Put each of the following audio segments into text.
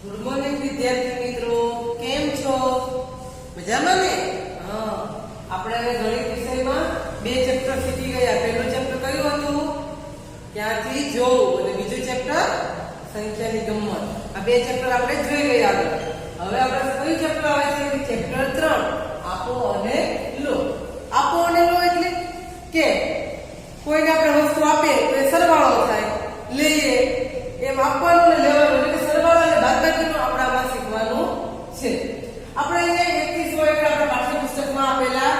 Good morning વિદ્યાર્થી મિત્રો, કેમ છો? મજામાં ને? હા, આપણે હવે ગણિત વિષયમાં બે ચેપ્ટર શીખી ગયા. પહેલું ચેપ્ટર કયું હતું? ક્યાંથી જોવું, અને બીજું ચેપ્ટર સંખ્યાની ગમ્મત. આ બે ચેપ્ટર આપણે જોઈ ગયા. હવે આપણે કયું ચેપ્ટર આવે છે? ચેપ્ટર 3 આપો અને લો. આપો અને લો એટલે કે કોઈને આપણે વસ્તુ આપે તો એ સરવાળો થાય, લઈએ એમ આપવાનું અને લેવાનું, એટલે સરવાળો અને બાદબાકીનું આપણે આમાં શીખવાનું છે. આપણે અહીંયા 1 થી 100 એટલે આપણા પાઠ્યપુસ્તકમાં આપેલા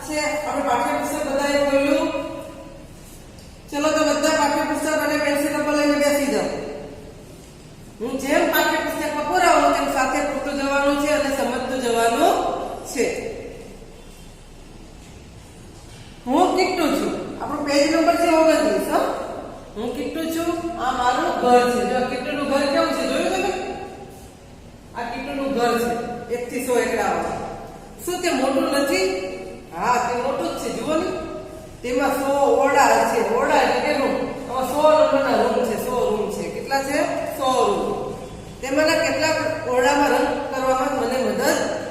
છે. આપણે પાઠ્યપુસ્તક બધાએ ખોલ્યું? ચલો તો બધા પાઠ્યપુસ્તક અને પેન્સિલ રબર લઈને બેસી જાઓ. હું જેમ પાઠ્યપુસ્તકમાં પુરાવું તેમ સાથે પૂરતું જવાનું છે અને સમજતું જવાનું છે. હું કિટ્ટુ છું. આપણો પેજ નંબર છે 29. હા, હું કિટ્ટુ છું. આ મારું ઘર છે. જો કિટ્ટુનું ઘર કેવું છે જોયું તમે? આ કિટ્ટુનું ઘર છે. 1 થી 100 એકડા આવે. શું તે મોટું નથી? હા, તે મોટું જ છે. જુઓ ને, તેમાં 100 ઓરડા છે. ઓરડા એટલે કે રૂમ. આમાં 100 નંબરના રૂમ છે. 100 રૂમ છે. કેટલા છે? 100 રૂમ. તેમાંના કેટલાક ઓરડામાં રંગ કરવામાં મને મદદ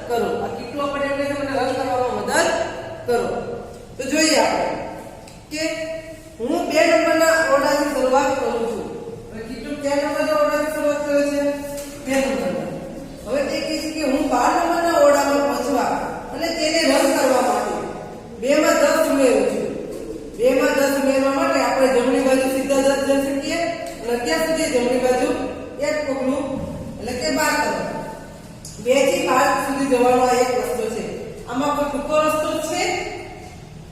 કરો. આ કિટ્ટુ આપણે એમ કહે છે મને રંગ કરવામાં મદદ કરો. તો જોઈએ આપણે કે હું 2 નંબરના ઓરડાથી શરૂઆત કરું છું. હવે કિટ્ટુ કયા નંબરના ઓરડાથી શરૂઆત કરે છે? 2 નંબરના. હવે તે કહે છે કે હું 12 નંબરના ઓરડામાં પહોંચવા અને તેને રંગ કરવા માટે 2 માં 10 ઉમેરું છું. 2 માં 10 ઉમેરવા માટે આપણે જમણી બાજુ સીધા 10 જઈ શકીએ અને ત્યાં સુધી જમણી બાજુ એક પગલું એટલે કે 12 કરવું. 2 થી 12 સુધી જવાનો આ એક રસ્તો છે. આમાં કોઈ ટૂંકો રસ્તો છે?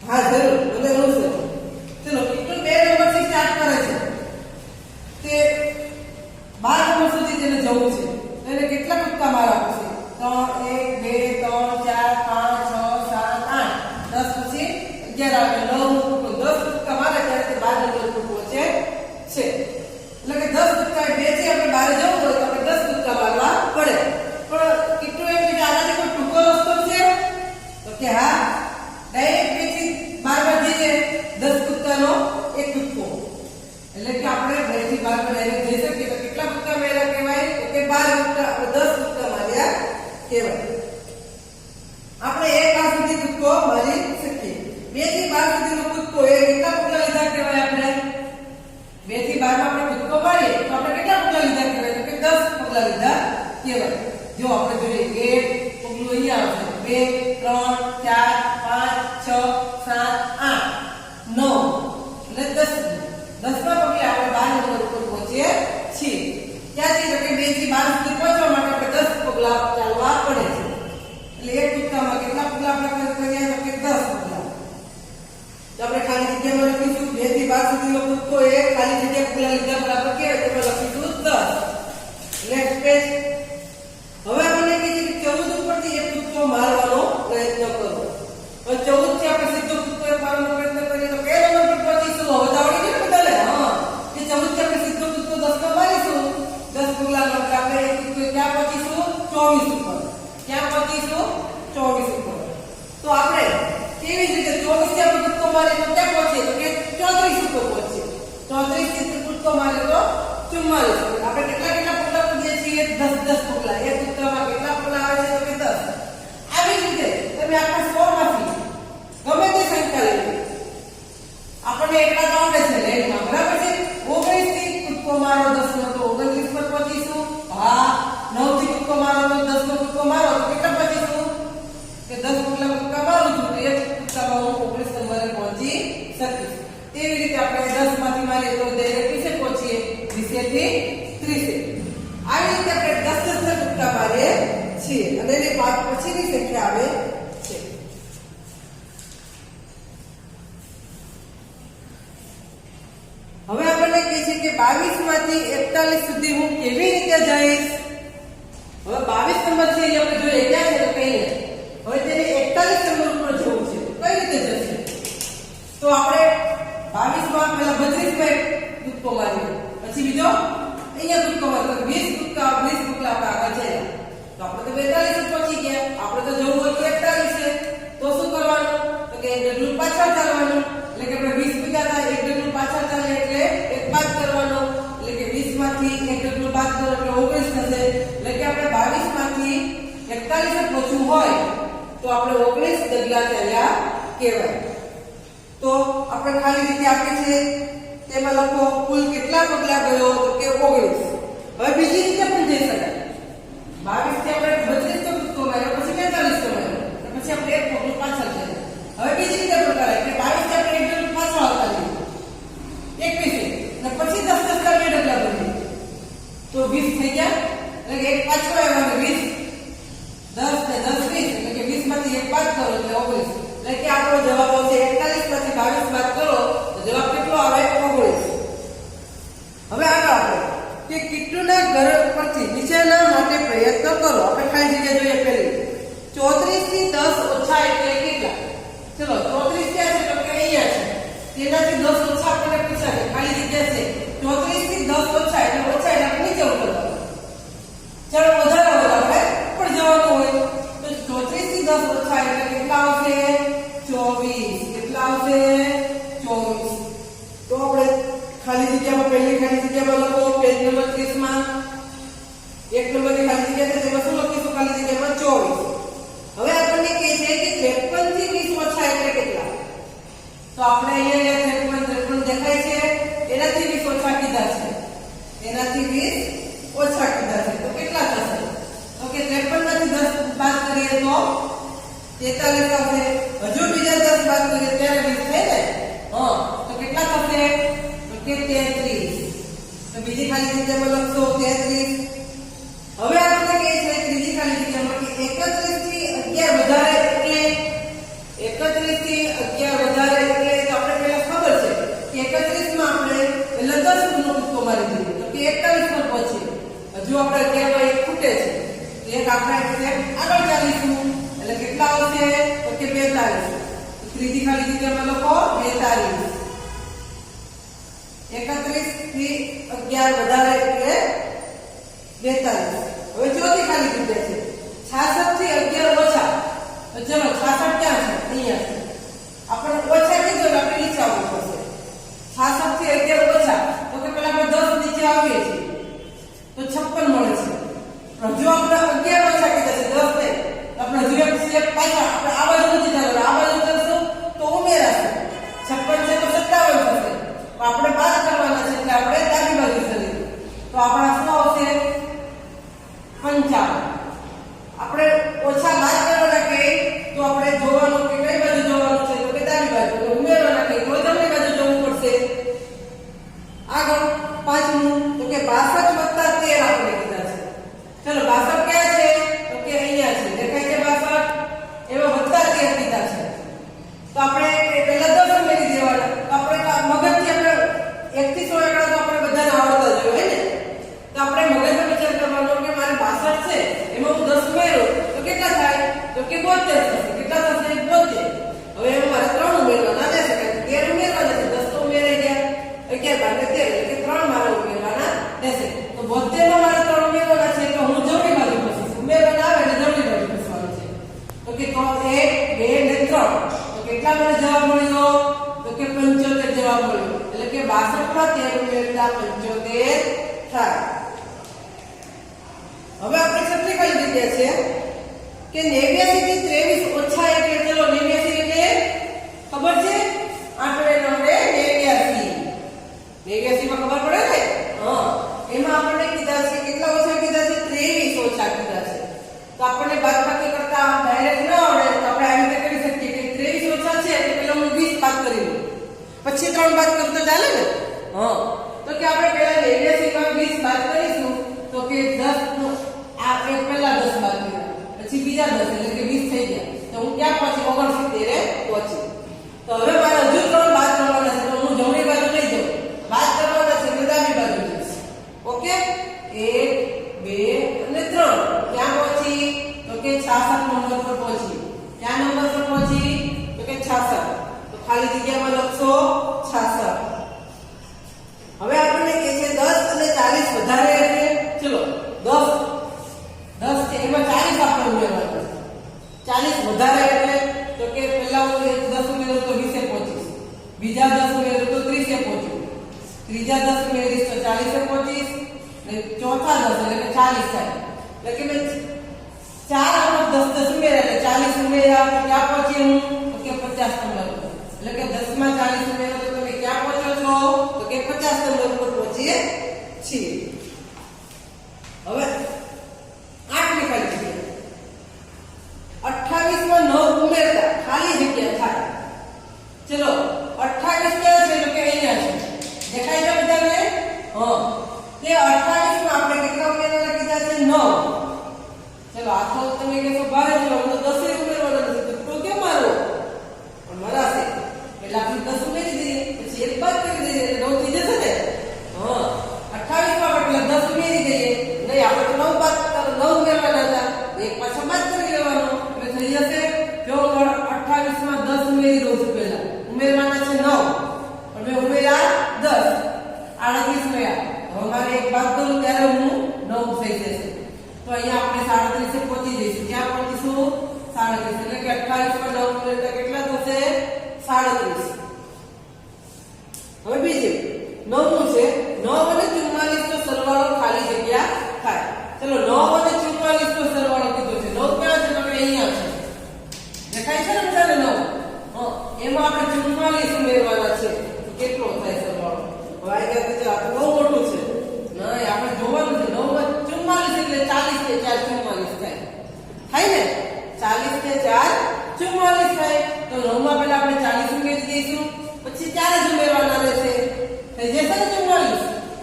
હા, જરૂર. મને અનુસરો. ચલો, કિટ્ટુ 2 નંબરથી સ્ટાર્ટ કરે છે. તે 12 નંબર સુધી તેને જવું છે. એને કેટલા કૂદકા મારવા પડશે? 3 1 2 3 4 5 6 7 8 10 પછી 11 આવે 9 10 કૂદકા મારે ત્યારે તે 12 નંબર પર પહોંચે છે. એટલે કે 10 કૂદકા 2 થી આપણે 12 જવું હોય તો આપણે 10 કૂદકા મારવા પડે. પણ કિટ્ટુ એમ કે આનાથી કોઈ ટૂંકો રસ્તો છે? તો કે હા, ડાયરેક્ટ 2 થી 12 માં જઈએ 10 કૂદકાનો એક કૂદકો. એટલે કે આપણે 2 થી 12 માં ડાયરેક્ટ જઈ શકીએ. તો કેટલા કૂદકા માર્યા કહેવાય? તો કે 12 કૂદકા, આપણે 10 કૂદકા માર્યા કહેવાય. આપણે એક આ સુધી કૂદકો મારી શકીએ. 2 થી 12 સુધીનો કૂદકો એ કેટલા પગલા લીધા કહેવાય? આપણે 2 થી 12 માં આપણે કૂદકો મારીએ તો આપણે કેટલા પગલા લીધા કહેવાય? તો કે 10 પગલા લીધા કહેવાય. જો આપણે જોઈએ એક પગલું અહીંયા આવશે, 2 3 4 5 6 7 8 9 એટલે 10 માં પગલે આપણે 12 નંબર ઉપર પહોંચીએ છીએ. ક્યાંથી? તો કે 2 થી 12 સુધી પહોંચવા માટે આપણે 10 પગલા ચાલવા પડે છે. એટલે એક કૂદકામાં કેટલા પગલા આપણે કર્યા? તો કે 10 પગલા. તો આપણે ખાલી જગ્યામાં લખીશું 2 થી 12 સુધીનો કૂદકો એ ખાલી જગ્યા પગલા લીધા બરાબર કહેવાય. તેમાં લખીશું 10. Next page. હવે આપણને કહે છે કે 14 ઉપરથી એક કૂદકો મારવાનો પ્રયત્ન કરો. હવે 14 થી આપણે સીધો કૂદકો મારવાનો પ્રયત્ન કરીએ તો કયા નંબર પર પહોંચીશું? હવે તો આવડી ગયું ને બધાને? હા, કે 14 થી આપણે સીધો કૂદકો 10 માં મારીશું. 10 પગલાનો એટલે આપણે એક કૂદકો ક્યાં પહોંચીશું? 24 ઉપર. ક્યાં પહોંચીશું? 24 ઉપર. તો આપણે કેવી રીતે 24 થી આપણે કૂદકો મારીએ તો ક્યાં પહોંચીએ? તો કે 34 ઉપર પહોંચીએ. 34 થી કૂદકો મારીએ તો 44. આપણે કેટલા પગલા પહોંચીએ છીએ? 10 પગલા. એક કૂદકામાં કેટલા પગલા આવે છે? તો કે 10. આવી રીતે તમે આખા 100 માંથી ગમે તે સંખ્યા લઈ આપણને એકલા આવડે છે લેનમાં, બરાબર છે? 19 થી કૂદકો મારો 10 નો તો 29 પર પહોંચીશું. હા, 9 થી કૂદકો મારો તો 10 નો કૂદકો મારો તો કેટલા પહોંચીશું? કે 10 પગલા કૂદકા મારું છું તો એક કૂદકામાં હું 19 નંબરે પહોંચી શકીશ. તેવી રીતે આપણે 10 માંથી મારીએ તો ડાયરેક્ટ વિશે પહોંચીએ 20 થી 30. આવી રીતે આપણે 10 કૂદકા મારીએ છીએ અને એની પછીની સંખ્યા આવે છે. હવે આપણને કહે છે કે 22 માંથી 41 સુધી હું કેવી રીતે જઈશ? હવે 22 નંબર છે એ આપણે જોઈએ ક્યાં છે? તો કહીએ હવે તેને 41 નંબર ઉપર જવું છે. કઈ રીતે જશે? તો આપણે 22 માં પહેલા 32 માં કૂદકો માર્યો, પછી બીજો અહીંયા કૂદકો માર્યો, 20 કૂદકા 20 પગલા આપણે આગળ જઈએ તો આપણે તો 42 પહોંચી ગયા. આપણે તો જવું હોય તો 41 છે. તો શું કરવાનું? તો કે એક ડગલું પાછળ ચાલવાનું. એટલે કે આપણે 20 પગલા થાય, એક ડગલું પાછળ ચાલે એટલે એક બાદ કરવાનો. એટલે કે 20 માંથી એક ડગલું બાદ કરો એટલે 19 થશે. એટલે કે 41 પહોંચવું હોય તો આપણે 19 ડગલા ચાલ્યા કહેવાય. તો આપણે ખાલી રીતે આપી છે તેમાં લખો કુલ કેટલા પગલા ગયો તો કે 19. હવે બીજી રીતે પણ જઈ શકાય. 22 થી આપણે 32 તો માર્યો, પછી 45 તો માર્યો, પછી આપણે એક પગલું પાછળ જઈએ. હવે બીજી રીતે પણ કરાય કે 22 થી આપણે એક પગલું પાછળ આવતા જઈએ 21 અને પછી 10 10 બે ડગલા ભરીએ તો 20 થઈ ગયા. એટલે કે એક પાછો આવ્યો અને 20 10 ને 10 20 એટલે કે 20 માંથી એક બાદ કરો એટલે 19. એટલે કે આપણો જવાબ આવશે 41 માંથી 22 બાદ કરો તો જવાબ કેટલો આવે 19. હવે આગળ આપણે કે કિટ્ટુના ઘર પરથી નીચેના માટે પ્રયત્ન કરો. આપણે ખાલી જગ્યા જોઈએ પહેલી 34 થી 10 ઓછા એટલે કેટલા? ચલો 34 ક્યાં છે તો કે અહીંયા છે. તેનાથી 10 ઓછા આપણને પૂછાય ખાલી જગ્યા છે 34 થી 10 ઓછા એટલે આપણે નીચે ઉતરવાનું. ચાલો વધારે આપણે ઉપર જવાનું હોય તો 34 થી 10 ઓછા એટલે કેટલા આવશે 24. કેટલા આવશે 24. તો આપણે ખાલી જગ્યામાં પહેલી ખાલી જગ્યામાં લખો પેજ નંબર 30 માં એક નંબરની ખાલી જગ્યા છે તેમાં શું લખીશું? ખાલી જગ્યામાં 24. હવે આપણને કહે છે કે 53 થી 20 ઓછા એટલે કેટલા? તો આપણે અહીંયા 53 દેખાય છે એનાથી 20 ઓછા કીધા છે. એનાથી 20 ઓછા કીધા છે તો કેટલા થશે? તો કે 53 માંથી 10 બાદ કરીએ તો 43 આવશે. હજુ બીજા 10 બાદ કરીએ ત્યારે 20 થાય ને. તો કેટલા થશે? તો કે 33. તો બીજી ખાલી જગ્યામાં લખશો 33. હવે આપણે કહે છે ત્રીજી ખાલી જગ્યામાં કે 31 થી 11 વધારે એટલે 31 થી 11 વધારે એટલે તો આપણે પહેલા ખબર છે કે 31 માં આપણે પહેલા 10 ગુણનો કૂદકો મારી દીધો તો કે 41 પર પહોંચીએ. હજુ આપણે 11 માં એક ખૂટે છે તો એક આપણે સ્ટેપ આગળ ચાલીશું એટલે કેટલા આવશે તો કે 42. તો ત્રીજી ખાલી જગ્યામાં લખો 42. 31 થી 11 વધારે એટલે 42. હવે ચોથી ખાલી જગ્યા છે 66 થી 11 ઓછા. તો ચલો 66 ક્યાં છે? અહીંયા છે. આપણે ઓછા કીધું એટલે આપણે નીચે આવવું પડશે. 66 થી 11 ઓછા તો કે પેલા આપણે 10 નીચે આવીએ છીએ તો 56 મળે છે. પણ જો આપણે 11 ઓછા કીધા છે 10 નહીં તો આપણે હજુ એક સ્ટેપ પાછા આપણે આ બાજુ નથી જવાનું, આ બાજુ કરશું તો ઉમેરાશે. 56 છે તો 57 થશે. આપણે બાદ કરવાના છે એટલે આપણે ડાબી બાજુ ચલીએ તો આપણા શું આવશે 55. આપણે ઓછા બાદ કરવાના કે તો આપણે જોવાનું કે કઈ બાજુ જવાનું છે તો કે ડાબી બાજુ. તો ઉમેરવાના કે તો જમણી બાજુ જવું પડશે. આગળ પાંચમું તો કે 62 વત્તા 13 આપણે કીધા છે. ચલો 62 ક્યાં છે તો કે અહીંયા છે. દેખાય છે 62? એમાં વત્તા 13 કીધા છે તો આપણે પહેલા 10 ઉમેરી દેવાના. તો આપણે મગજથી આપણે 1 થી 100 આંકડા તો આપણે બધાને આવડતા જ હોય ને. તો આપણે મગજમાં વિચાર કરવાનો કે મારે 62 છે એમાં હું 10 ઉમેરું તો કેટલા થાય તો કે 72 થશે. કેટલા થશે 72. હવે એમાં મારે 3 ઉમેરવાના રહેશે કારણ કે 13 ઉમેરવાના છે. 10 તો ઉમેરાઈ ગયા 11 બાદ 13 એટલે કે 3 મારે ઉમેરવાના રહેશે. તો 72 માં મારે 3 ઉમેરવાના છે તો હું જમણી બાજુ ખસીશ. ઉમેરવાના આવે એટલે જમણી બાજુ ખસવાનું છે. તો કે 1 2 ને 3 તો કેટલા મને જવાબ મળ્યો તો કે 75 જવાબ મળ્યો. એટલે કે 62 માં 13 ઉમેરતા 75 થાય. હવે આપણે છઠ્ઠી ખાલી જગ્યા છે કે 89 થી 23 ઓછા એટલે ચલો 89 એટલે ખબર છે આંકડે નંબરે 89 માં ખબર પડે ને. એમાં આપણને કીધા છે કેટલા ઓછા કીધા છે 23 ઓછા કીધા છે. તો આપણને બાદબાકી કરતા ડાયરેક્ટ ન આવડે તો આપણે આવી રીતે કરી શકીએ કે 23 ઓછા છે એટલે પહેલા હું 20 બાદ કરી લઉં પછી 3 બાદ કરું તો ચાલે ને. તો કે આપણે પહેલા 89 માં 20 બાદ કરીશું તો કે 10 આ એક પહેલા 10 બાદ કર્યા પછી બીજા 10 એટલે કે 20 થઈ ગયા. તો હું ક્યાં પહોંચી 69 પહોંચી. તો હવે મારે હજુ 3 બાદ કરવાના છે તો હું જમણી બાજુ લઈ જાઉં. બાદ કરવાના છે એટલે ડાબી બાજુ જઈશ. ઓકે 1 2 અને 3 ક્યાં પહોંચી તો કે 66 નંબર પર પહોંચી. ક્યાં નંબર પર પહોંચી તો કે 66. તો ખાલી જગ્યામાં લખશો 66. હવે આપણને કહે છે 10 અને 40 વધારે એટલે ચલો 10 છે એમાં 40 આપણે ઉમેરવાના છે. 40 વધારે એટલે તો કે પહેલા હું 10 ઉમેરું તો 20 પહોંચીશ. બીજા 10 ઉમેરું તો 30 પહોંચું. ત્રીજા 10 ઉમેરીશ તો 40 પહોંચીશ. અને ચોથા 10 એટલે કે 40 થાય. એટલે કે ચાર આમાં 10 10 ઉમેર્યા એટલે 40 ઉમેર્યા તો ક્યાં પહોંચી હું તો કે 50 નંબર ઉપર. એટલે કે 10 માં 40 ઉમેરો તો તમે ક્યાં પહોંચો છો તો કે 50 નંબર ઉપર પહોંચીએ છીએ. હવે 8 ખાલી જગ્યા 28 માં 9 ઉમેરતા ખાલી જગ્યા થાય. ચલો 28 ક્યાં છે તો કે અહીંયા છે. દેખાય છે બધાને? હા, તે 28 માં આપણે કેટલા ઉમેરવાના કીધા છે? 9. ચલો આ તો તમે કહેશો ભારે છે તો 10 ઉમેરવાના નથી તો કેમ મારો? પણ મરાશે એટલે આપણે 10 ઉમેરી દઈએ પછી એક બાદ કરી દઈએ એટલે 9 થઈ જશે ને. હા, 28 માં આપણે 10 ઉમેરી દઈએ નહીં, આપણે તો 9 બાદ 9 ઉમેરવાના હતા, એક પાછો બાદ કરી લેવાનો એટલે થઈ જશે. જો 28 માં 10 ઉમેરી દઉં છું. પહેલા ઉમેરવાના છે 9 પણ મેં ઉમેર્યા 10, 38 મળ્યા. હવે મારે એક બાદ કરું ત્યારે હું 9 થઈ જશે. તો અહીંયા આપણે 37 એ પહોંચી જઈશું. ક્યાં પહોંચીશું? 37. એટલે કે 28 માં 9 ઉમેરતા કેટલા થશે? 37. હવે બીજું 9 છે. 9 અને 44 નો સરવાળો ખાલી જગ્યા થાય. ચલો 9 અને 44 નો સરવાળો કીધો છે. 9 ક્યાં છે? તમે અહીંયા છે. દેખાય છે ને બધાને 9? હા, એમાં આપણે 44 ઉમેરવાના છે. તો કેટલો થાય સરવાળો? હવે આ ગયા છે આ તો બહુ મોટું છે. નહીં, આપણે જોવાનું છે. 9 માં 44 એટલે 40 ને 4 44 થાય. થાય ને? 40 ને 4 44 થાય. તો 9 માં પહેલા આપણે 40 ઉમેરી દઈશું, પછી 4 જ ઉમેરવાના રહેશે. થઈ જશે ને 44?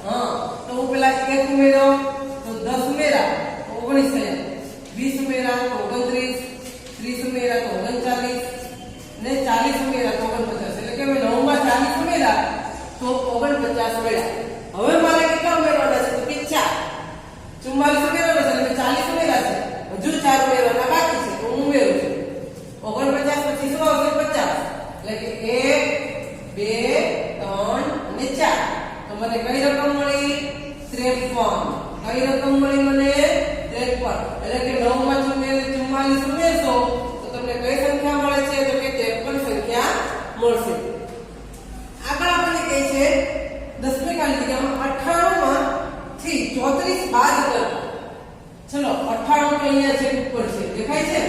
હા, તો હું પેલા 1 ઉમેર્યો તો 10 ઉમેરા તો 19 થયા, 20 ઉમેરા તો 29, 30 ઉમેરા તો 39 ને 40 ઉમેરા તો 49. એટલે કે મેં 9 માં 40 ઉમેરા તો 49 મળ્યા. હવે મારે કેટલા ઉમેરવાના છે? તો કે 4. 44 ઉમેરવાના છે એટલે 40 ઉમેરા છે, હજુ 4 ઉમેરવાના બાકી છે તો હું ઉમેરું છું. 49 પછી શું આવશે? 50. એટલે કે 1 2 3 અને 4. તો મને કઈ રકમ મળી? 53. કઈ રકમ મળી મને? 53. એટલે કે 9 માં 44 ઉમેરશો તો તમને કઈ સંખ્યા મળે છે? તો કે 53 સંખ્યા મળશે. આગળ આપણને કહે છે 10મી ખાલી જગ્યામાં 98 માંથી 34 બાદ કરતા. ચલો 98 તો અહીંયા છે, ઉપર છે, દેખાય છે?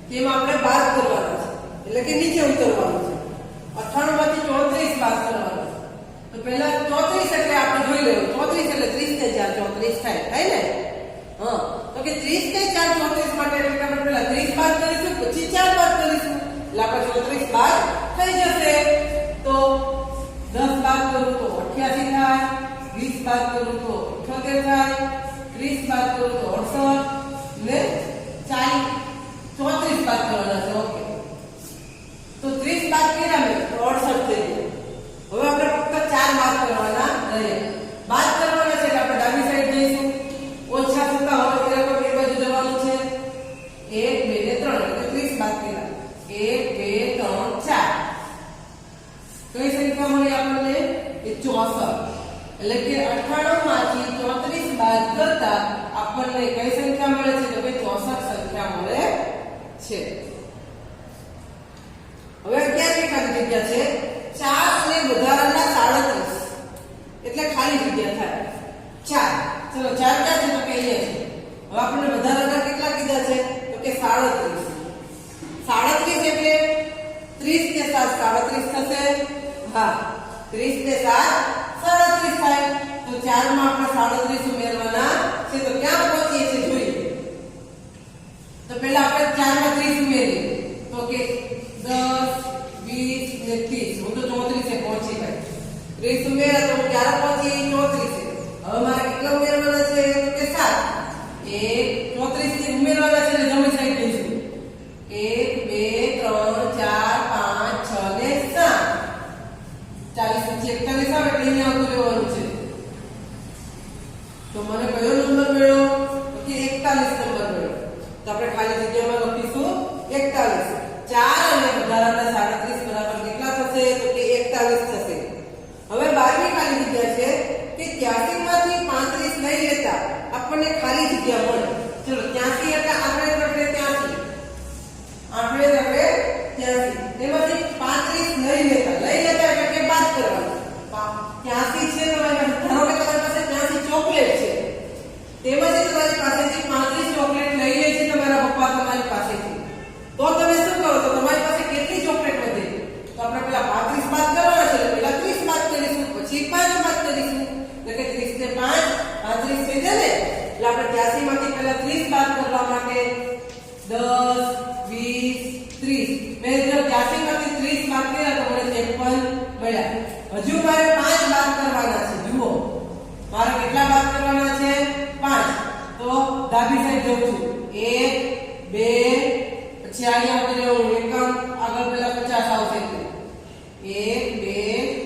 તેમાં આપણે બાદ કરવાના છે એટલે કે નીચે ઉતરવાનું છે. 98 માંથી 34 બાદ કરવાના છે. તો પહેલા 34 એટલે આપણે જોઈ લેવું. 34 એટલે 30 ને 4 34 થાય. થાય ને? હા, તો કે 30 ને 4 34 માટે એટલે આપણે પહેલા 30 બાદ કરીશું પછી 4 બાદ કરીશું એટલે આપણે 34 બાદ થઈ જશે. તો 10 બાદ કરું તો 88 થાય, 20 બાદ કરું તો 78 થાય, 30 બાદ કરું તો 68 ને 34 બાદ કરવાના છે. ઓકે, તો 30 બાદ કર્યા મેં તો 68 થઈ ગયા. હવે આપણે ફક્ત 4 બાદ કરવાના રહે. બાદ કરવાના છે એટલે આપણે ડાબી સાઈડ જઈશું. ઓછા થતા હોય ત્યારે કોઈ બે બાજુ જવાનું છે. 1 2 ને 3 એટલે 30 બાદ કર્યા. 1 2 3 4. કઈ સંખ્યા મળી આપણને? એ 64. એટલે કે 98 માંથી 34 બાદ કરતા આપણને કઈ સંખ્યા મળે છે? તો કે 64 સંખ્યા મળે છે. હવે ક્યાં ખાલી જગ્યા છે? 4 અને વધારાના 37 એટલે ખાલી જગ્યા થાય 4. ચલો 4 ક્યાં છે? તો કે અહીંયા છે. હવે આપણને વધારાના કેટલા કીધા છે? તો કે 37. 37 એટલે 30 ને 7 37 થશે. હા, 30 ને 7 37 થાય. તો 4 માં આપણે 37 ઉમેરવાના છે. તો ક્યાં પહોંચીએ છીએ જોઈએ. તો પહેલા આપણે 4 માં 30 ઉમેરીએ તો કે 10 20 ને 30. હું તો 34 એ પહોંચી ગઈ. 30 ઉમેરા તો હું ક્યારે પહોંચી? 34. હવે મારે કેટલા ઉમેરવાના છે? તો કે 7. 34 થી ઉમેરવાના છે એટલે જમણી સાઈડ જઈશું. 1 2 3 4 5 6 ને 7. 40 પછી 41 આવે એટલે અહીંયા આવતું રહેવાનું છે. તો મને કયો નંબર મળ્યો? તો કે 41 નંબર મળ્યો. તો આપણે ખાલી જગ્યામાં લખીશું 41. 4 અને વધારાના 37 બરાબર કેટલા થશે? તો કે 41 થશે. હવે 12મી ખાલી જગ્યા છે કે 83 માંથી 35 લઈ લેતા આપણને ખાલી જગ્યા મળે. ચલો 83 એટલે આપણે આપણે 83 આપણે આપણે 83 તેમાંથી 35 લઈ લેતા એટલે કે બાદ કરવાનું. 83 છે તમારી પાસે, ધારો કે તમારી પાસે 83 ચોકલેટ છે, તેમાંથી તમારી પાસેથી 35 ચોકલેટ લઈ લે છે તમારા 83 માંથી પહેલા 30 બાદ કરવા માટે 10 20 30 મેં જો 83 માંથી 30 બાદ કર્યા તો મને 53 મળ્યા હજુ મારે 5 બાદ કરવાના છે જુઓ મારે કેટલા બાદ કરવાના છે 5 તો ડાબી સાઈડ જઉં છું 1 2 પછી અહીંયા આપણે એકમ આગળ પહેલા 50 આવશે 1 2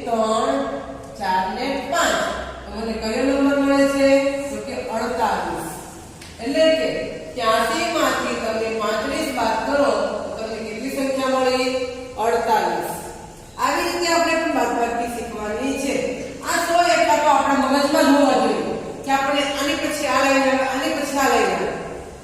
3 4 ને 5 મને કયો નંબર મળે છે તો કે 48 એટલે કે 83 માંથી તમે 35 બાદ કરો તો તમને કેટલી સંખ્યા મળી 48 આવી રીતે આપણે પણ બાદબાકી શીખવાની છે આ 100 એકડા તો આપણા મગજમાં જ હોવા જોઈએ કે આપણે આની પછી આ લઈને આની પછી આ લઈને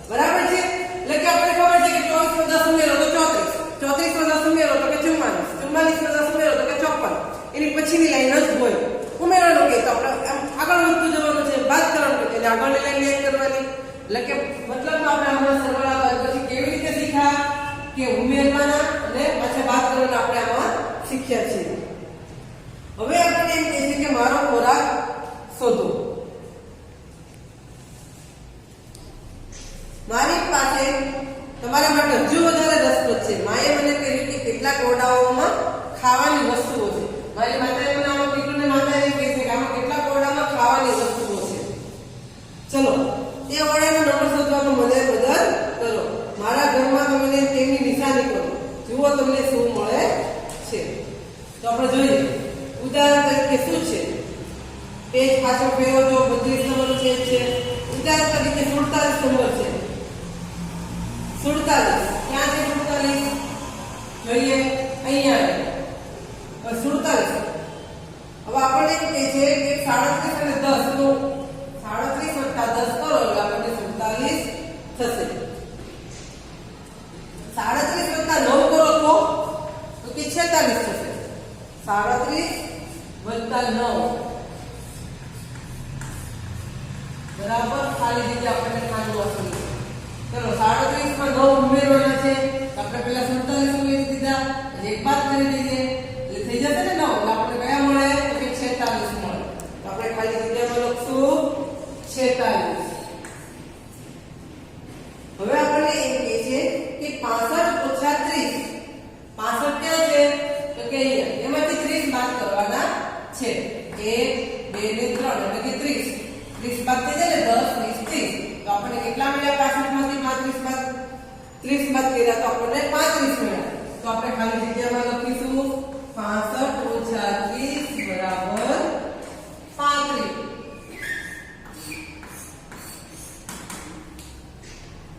બરાબર છે એટલે કે આપણે ખબર છે કે 24 માં 10 ઉમેરો તો 34 34 માં 10 ઉમેરો તો કે 44 44 માં 10 ઉમેરો તો કે 54 એની પછીની લાઈન જ હોય ઉમેરવાનું કે તો આપણે આગળ વધતું જવાનું છે બાદ કરવાનું એટલે આગળની લાઈન યાદ કરવાની એટલે કે મતલબ આપણે હમણાં સરવાળા બાદ પછી કેવી રીતે શીખ્યા કે ઉમેરવાના અને પાછા બાદ કરવાના આપણે આમાં શીખ્યા છીએ હવે આપણે એમ કહીએ કે મારો ખોરાક શોધો મારી પાસે તમારા માટે હજુ વધારે રસપ્રદ છે માએ મને કહ્યું કે કેટલાક ઓરડાઓમાં ખાવાની વસ્તુઓ છે મારી માતાએ મને આમાં કીધું ને માતાએ કહે છે કે આમાં કેટલાક ઓરડામાં ખાવાની વસ્તુઓ છે ચલો તે ઓરડાનો નંબર શોધવાનો મને મદદ કરો મારા ઘરમાં તમને તેની નિશાની કરો જુઓ તમને શું મળે છે તો આપણે જોઈએ ઉદાહરણ તરીકે શું છે પેજ પાછળ ફેરવો તો 32 નંબરનો પેજ છે ઉદાહરણ તરીકે 47 નંબર છે 47 ક્યાં છે 47 જોઈએ અહીંયા 47 હવે આપણે એમ કહે છે કે 37 અને 10 તો 37 વત્તા 10 કરો એટલે આપણને 47 થશે 37 વત્તા 9 કરો તો કે 46 થશે 37 વત્તા 9 બરાબર ખાલી જગ્યા આપણને ખાનું આપી ચલો 37 માં 9 ઉમેરવાના છે આપણે પહેલા 47 ઉમેરી દીધા એક બાદ કરી દઈએ એટલે થઈ જશે ને 9 એટલે આપણે કયા મળે તો કે 46 મળે તો આપણે ખાલી જગ્યામાં લખશું 46 હવે આપણને એમ કહે છે કે 65 ઓછા 30 65 ક્યાં છે તો કે અહીંયા એમાંથી 30 બાદ કરવાના છે 1 2 ને 3 એટલે કે 30 30 બાદ થઈ જાય ને 10 20 30 તો આપણને કેટલા મળ્યા 65 માંથી 35 બાદ 30 બાદ કર્યા તો આપણને 35 મળ્યા તો આપણે ખાલી જગ્યામાં લખીશું 65 ઓછા 30 બરાબર 35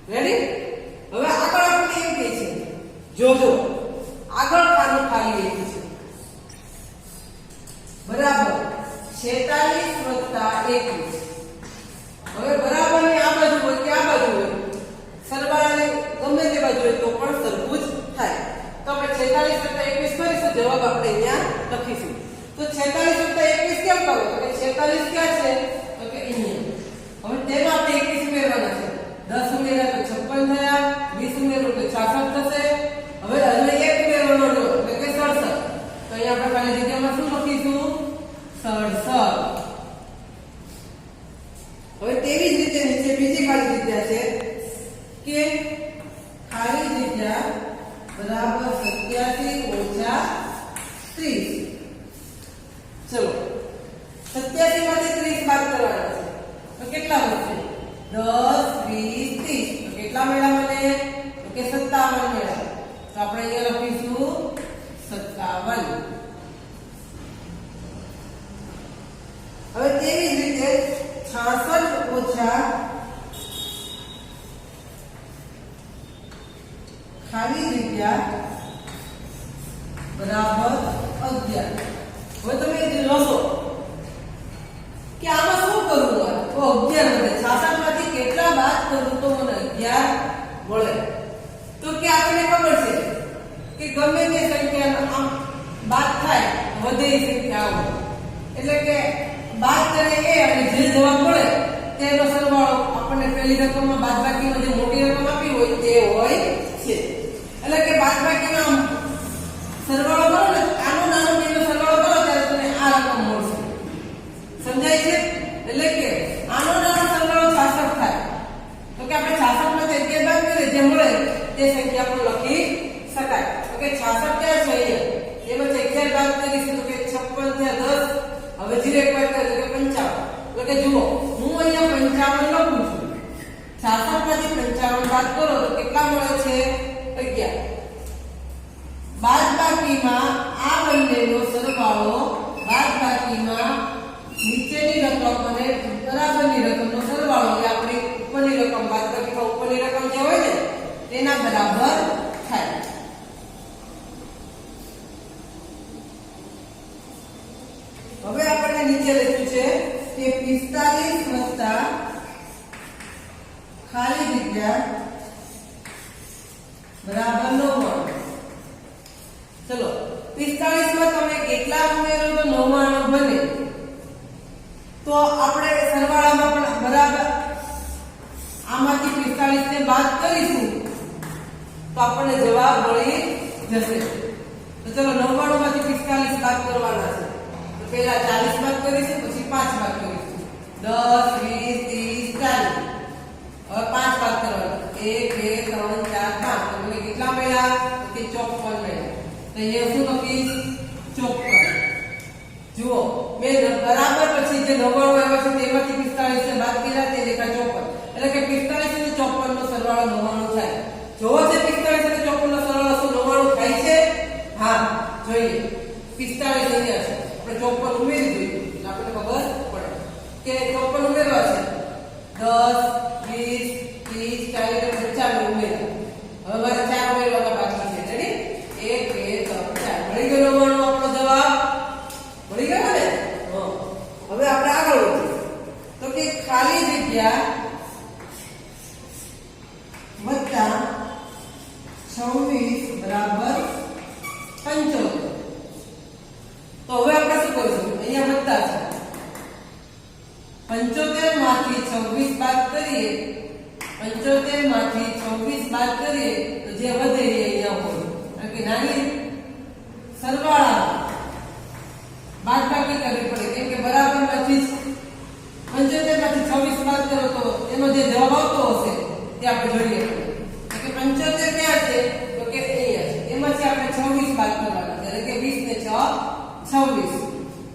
રેડી હવે આગળ આપણે એમ કહે છે જોજો આગળ ખાનું ખાલી એક છે બરાબર 46 વત્તા 21 હવે બરાબર ની આ બાજુ હોય કે આ બાજુ હોય સરવાળાને ગમે તે બાજુ હોય તો પણ સરખું જ થાય તો આપણે 46 વત્તા 21 કરીશું જવાબ આપણે અહીંયા લખીશું તો 46 વત્તા 21 કેમ કરો તો કે 46 ક્યાં છે તો કે અહીંયા હવે તેમાં આપણે 21 ઉમેરવાના છે 10 ઉમેર્યા તો 56 થયા 20 ઉમેરો તો 66 થશે હવે હજુ એક ઉમેરવાનો જો એટલે કે 67 તો અહીંયા આપણે ખાલી જગ્યામાં શું લખીશું 67 હવે તેવી જ રીતે નીચે બીજી ખાલી જગ્યા છે કે ખાલી જગ્યા બરાબર 87 ઓછા 30 ચલો 87 માંથી 30 બાદ કરવાના છે તો કેટલા વધશે 10 20 30 તો કેટલા મળ્યા મને તો કે 57 મળ્યા તો આપણે અહીંયા લખીશું 57 હવે તેવી જ રીતે 66 ઓછા ખાલી જગ્યા બરાબર 11 હવે તમે લખો કે આમાં શું કરવું તો 11 મળે 66 માંથી કેટલા બાદ કરું તો મને 11 મળે તો કે આપણને ખબર છે કે ગમે તે સંખ્યા આમ બાદ થાય વધે એ સંખ્યા આવે એટલે કે બાદ કરે એ અને જે જવાબ મળે તેનો સરવાળો આપણને પહેલી રકમમાં બાદબાકીમાં જે મોટી રકમ આપી હોય તે હોય છે એટલે કે બાદબાકીનો સરવાળો કરો ને આનો નાનો બેનો સરવાળો કરો ત્યારે તમને આ રકમ મળશે સમજાય છે એટલે કે આનો નાનો સરવાળો 66 થાય તે સંખ્યા પણ લખી શકાય. તો કે 66 ક્યાં છે અહીંયા એમાં 11 બાદ કરીશું તો કે 56 થયા 10. હવે 0 એક બાદ કરીએ તો કે 55. એટલે કે જુઓ હું અહીંયા 55 લખું છું. 66 માંથી 55 બાદ કરો તો કેટલા મળે છે? 11. બાદબાકીમાં આ બંનેનો સરવાળો બાદબાકીમાં નીચેની રકમ અને બરાબરની રકમનો સરવાળો એ આપણી ઉપરની રકમ બાદબાકીમાં ઉપરની રકમ જે હોય ને તેના બરાબર થાય. હવે આપણે નીચે લખ્યું છે કે 45 વત્તા ખાલી જગ્યા બરાબર 99. ચલો 45 માં તમે કેટલા ઉમેરો તો 99 બને. તો આપણે સરવાળામાં પણ બરાબર આમાંથી 45 ને બાદ કરીશું તો આપણને જવાબ મળી જશે. તો ચલો 99 માંથી 45 બાદ કરવાના છે. તો પહેલા 40 બાદ કરીશું પછી 5 બાદ કરીશું. 10 20 30 40. હવે 5 બાદ કરવાના. 1 2 3 4 5. તો મને કેટલા મળ્યા? તો કે 54 મળ્યા. તો અહીંયા શું લખીશ? 54. જુઓ મેં બરાબર પછી જે 99 આવ્યો છે તેમાંથી 45 ને બાદ કર્યા તે દેખા 54. એટલે કે 45 અને 54 નો સરવાળો 99 થાય. જોવો છે 45 અને 54 નો સરવાળો શું 99 થાય છે? હા જોઈએ. 45 અહીંયા છે આપણે 54 ઉમેરી દઈએ એટલે આપણને ખબર પડે કે 54 ઉમેરવા છે. 10 20 30 40 50 ઉમેર્યા. હવે મારે 4 ઉમેરવાના બાકી છે. રેડી? 1 2 3 4 મળી ગયો 99 આપણો જવાબ. મળી ગયો ને? હવે આપણે આગળ વધીએ તો કે ખાલી જગ્યા વત્તા 26 બરાબર 75. તો હવે આપણે શું કરીશું? અહીંયા વત્તા છે 75 માંથી 26 બાદ કરીએ. 75 માંથી 26 બાદ કરીએ તો જે વધે એ અહીંયા હોય. કારણ કે નાની સરવાળા બાદબાકી કરવી પડે કેમ કે બરાબર માંથી 75 માંથી 26 બાદ કરો તો એનો જે જવાબ આવતો હશે તે આપણે જોઈએ. કે 75 ક્યાં છે? તો કે અહીંયા છે. એમાંથી આપણે 26 બાદ કરવાના છે. એટલે કે 20 ને 6 26.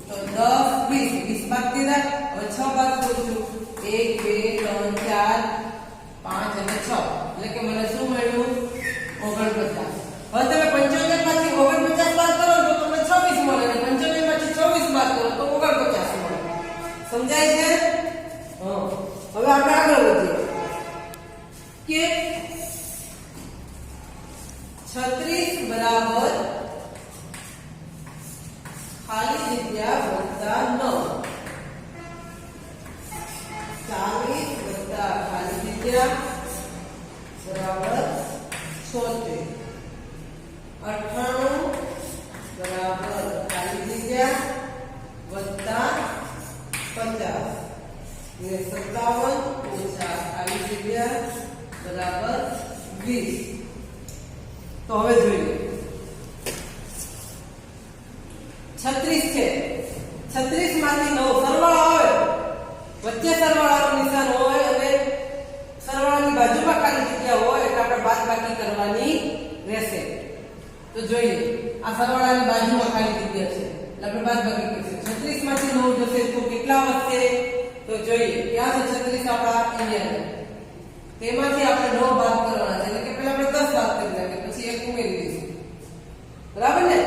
તો 10 20 20 બાદ કર્યા. હવે 6 બાદ કરું છું. 1 2 3 4 5 અને 6. એટલે કે મને શું મળ્યું? 49. હવે તમે 75 માંથી 49 બાદ કરો તો તમને 26 મળે અને 75 માંથી 26 બાદ કરો તો 49 મળે. સમજાય છે? હવે આપણે આગળ વધીએ કે 36 બરાબર ખાલી જગ્યા વત્તા 9. 40 વત્તા ખાલી જગ્યા બરાબર 76. 98 બરાબર ખાલી જગ્યા વત્તા 50 ને 57 ઓછા ખાલી જગ્યા બરાબર 20. તો હવે જોઈએ 36 છે. 36 માંથી 9 સરવાળો હોય વચ્ચે સરવાળાનું નિશાન હોય અને સરવાળાની બાજુમાં ખાલી જગ્યા હોય એટલે આપણે બાદબાકી કરવાની રહેશે. તો જોઈએ આ સરવાળાની બાજુમાં ખાલી જગ્યા છે એટલે આપણે બાદબાકી કરીશું. 36 માંથી 9 જશે તો કેટલા વધશે? તો જોઈએ ક્યાં છે 36 આપણા અહીંયા. તેમાંથી આપણે 9 બાદ કરવાના છે એટલે કે પહેલા આપણે 10 બાદ કરી નાખીએ પછી 1 ઉમેરી દઈશું. બરાબર ને?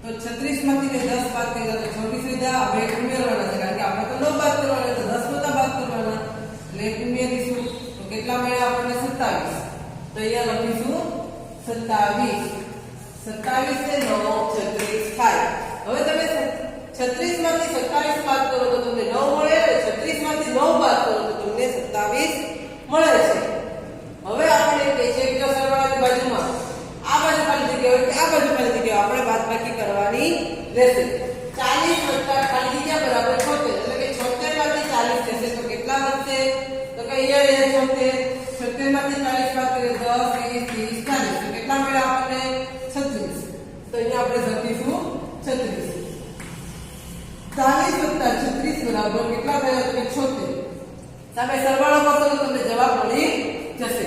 તો 36 માંથી 10 બાદ કર્યા તો 26 વધ્યા. હવે 1 ઉમેરવાના છે કારણ કે આપણે તો 9 બાદ કરવાના તો 10 નતા બાદ કરવાના એટલે 1 ઉમેરીશું તો કેટલા મળ્યા આપણને? 27. તો અહીંયા લખીશું 27. 27 ને 9 36 થાય. હવે તમે 36 માંથી 27 બાદ કરો તો તમને 9 મળે અને 36 માંથી 9 બાદ કરો તો તમને 27 મળે છે. હવે આપણે કહે છે કે સરવાળાની બાજુમાં આ બાજુ ખાલી જગ્યા હોય કે આ બાજુ ખાલી જગ્યા આપણે બાદબાકી કરવાની રહેશે. 40 વત્તા ખાલી જગ્યા બરાબર 76. એટલે કે 76 માંથી 40 થશે તો કેટલા વધશે? તો કે અહીંયા 76 માંથી 40 બાદ કરીએ 10 20 30 40 તો કેટલા મળ્યા આપણને? 36. તો અહીંયા આપણે લખીશું 36. 40 વત્તા 36 બરાબર કેટલા થયા? તો 76. તમે સરવાળો કરશો તો તમને જવાબ મળી જશે.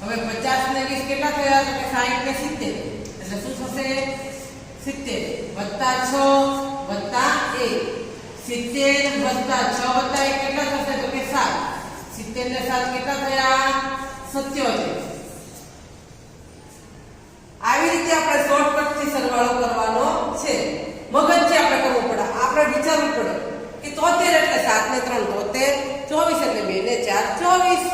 હવે 50 ને 20 કેટલા થયા તો કે 60 ને 70 એટલે શું થશે 70 વત્તા 6 વત્તા 1 70 વત્તા 6 વત્તા 1 કેટલા થશે તો કે 7 70 ને 7 કેટલા થયા 77 આવી રીતે આપણે શોર્ટકટ થી સરવાળો કરવાનો છે મગજથી આપણે કરવું પડે આપણે વિચારવું પડે કે 73 એટલે 7 ને 3 73 24 એટલે 2 ને 4 24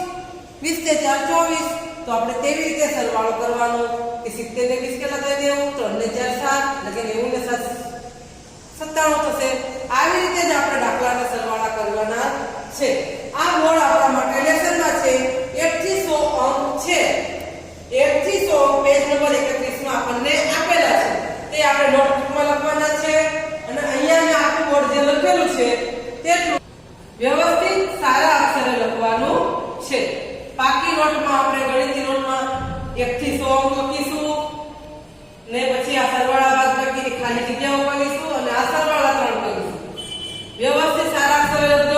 20 ને 4 24 તો આપણે તેવી રીતે સરવાળો કરવાનો કે 70 ને 20 કેટલા થાય 90 3 ને 4 7 એટલે કે 90 ને 7 97 થશે આવી રીતે જ આપણે દાખલાના સરવાળા કરવાના છે આ બોર્ડ આપણા માટે લેસનમાં છે 1 થી 100 અંક છે 1 થી 100 પેજ નંબર 31 માં આપણને આપેલા છે તે આપણે નોટબુકમાં લખવાના છે અને અહીંયા મેં આખું બોર્ડ જે લખેલું છે તેટલું વ્યવસ્થિત સારા અક્ષરે લખવાનું છે પાકી નોટમાં આપણે ગણિતની નોટમાં 1 થી 100 અંક લખીશું ને પછી આ સરવાળા બાદબાકીની ખાલી જગ્યાઓ કરીશું અને આ સરવાળા 3 કરીશું વ્યવસ્થિત સારા અક્ષરે